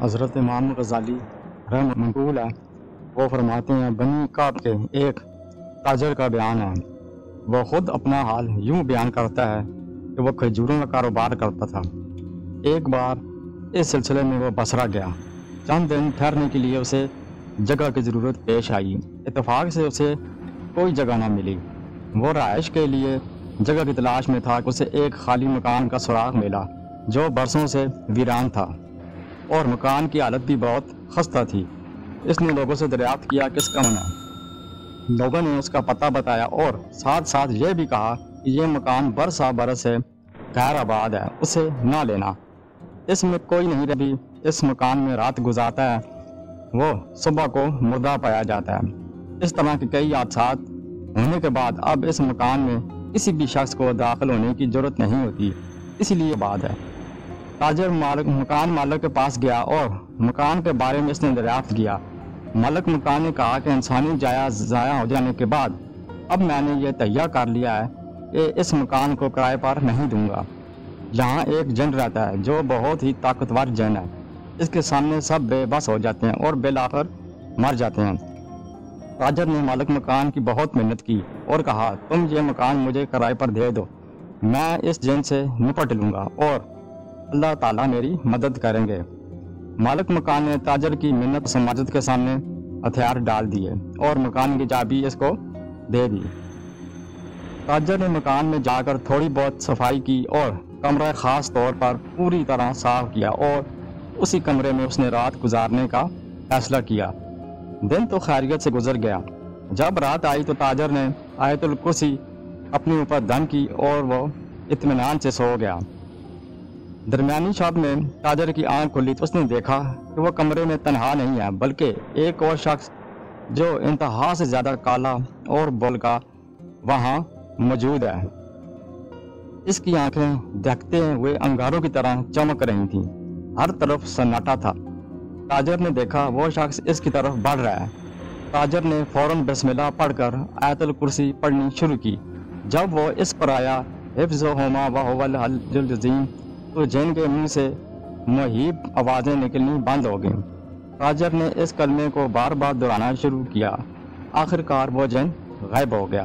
حضرت امام غزالی رحمہ منقول ہے، وہ فرماتے ہیں بنی کعب کے ایک تاجر کا بیان ہے۔ وہ خود اپنا حال یوں بیان کرتا ہے کہ وہ کھجوروں کا کاروبار کرتا تھا۔ ایک بار اس سلسلے میں وہ بصرہ گیا۔ چند دن ٹھہرنے کے لیے اسے جگہ کی ضرورت پیش آئی۔ اتفاق سے اسے کوئی جگہ نہ ملی۔ وہ رہائش کے لیے جگہ کی تلاش میں تھا کہ اسے ایک خالی مکان کا سراغ ملا جو برسوں سے ویران تھا اور مکان کی حالت بھی بہت خستہ تھی۔ اس نے لوگوں سے دریافت کیا کہ اس کا من ہے۔ لوگوں نے اس کا پتہ بتایا اور ساتھ ساتھ یہ بھی کہا کہ یہ مکان برسا برس سے غیر آباد ہے، اسے نہ لینا۔ اس میں کوئی نہیں رہی، اس مکان میں رات گزارتا ہے، وہ صبح کو مردہ پایا جاتا ہے۔ اس طرح کے کئی حادثات ہونے کے بعد اب اس مکان میں کسی بھی شخص کو داخل ہونے کی ضرورت نہیں ہوتی، اسی لیے آباد ہے۔ تاجر مکان مالک کے پاس گیا اور مکان کے بارے میں اس نے دریافت کیا۔ مالک مکان نے کہا کہ انسانی جائے ضائع ہو جانے کے بعد اب میں نے یہ تہیہ کر لیا ہے کہ اس مکان کو کرائے پر نہیں دوں گا۔ یہاں ایک جن رہتا ہے جو بہت ہی طاقتور جن ہے، اس کے سامنے سب بے بس ہو جاتے ہیں اور بالآخر مر جاتے ہیں۔ تاجر نے مالک مکان کی بہت محنت کی اور کہا تم یہ مکان مجھے کرائے پر دے دو، میں اس جن سے نپٹ لوں گا اور اللہ تعالیٰ میری مدد کریں گے۔ مالک مکان نے تاجر کی منت سماجت کے سامنے ہتھیار ڈال دیے اور مکان کی چابی اس کو دے دی۔ تاجر نے مکان میں جا کر تھوڑی بہت صفائی کی اور کمرہ خاص طور پر پوری طرح صاف کیا اور اسی کمرے میں اس نے رات گزارنے کا فیصلہ کیا۔ دن تو خیریت سے گزر گیا۔ جب رات آئی تو تاجر نے آیت الکرسی اپنے اوپر دم کی اور وہ اطمینان سے سو گیا۔ درمیانی شب میں تاجر کی آنکھ کھلی تو اس نے دیکھا کہ وہ کمرے میں تنہا نہیں ہے بلکہ ایک اور شخص جو انتہا سے زیادہ کالا اور بولکا وہاں موجود ہے۔ اس کی آنکھیں دیکھتے ہوئے انگاروں کی طرح چمک رہی تھیں، ہر طرف سناٹا تھا۔ تاجر نے دیکھا وہ شخص اس کی طرف بڑھ رہا ہے۔ تاجر نے فوراً بسم اللہ پڑھ کر آیت الکرسی پڑھنی شروع کی۔ جب وہ اس پر آیا حفظہما وہو العلی العظیم تو جن کے منہ سے مہیب آوازیں نکلنی بند ہو گئیں۔ تاجر نے اس کلمے کو بار بار دہرانا شروع کیا، آخر کار وہ جن غائب ہو گیا۔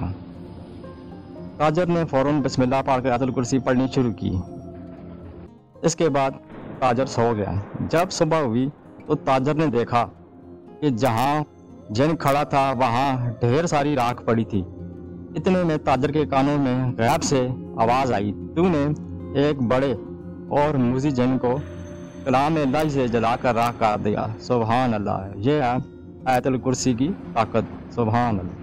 تاجر نے فوراً بسم اللہ پڑھ کر آیت الکرسی پڑھنی شروع کی۔ اس کے بعد تاجر سو گیا۔ جب صبح ہوئی تو تاجر نے دیکھا کہ جہاں جن کھڑا تھا وہاں ڈھیر ساری راکھ پڑی تھی۔ اتنے میں تاجر کے کانوں میں غیب سے آواز آئی، تو نے ایک بڑے اور موذی جن کو کلام اللہ سے جلا کر راکھ کر دیا۔ سبحان اللہ، یہ ہے آیت الکرسی کی طاقت۔ سبحان اللہ۔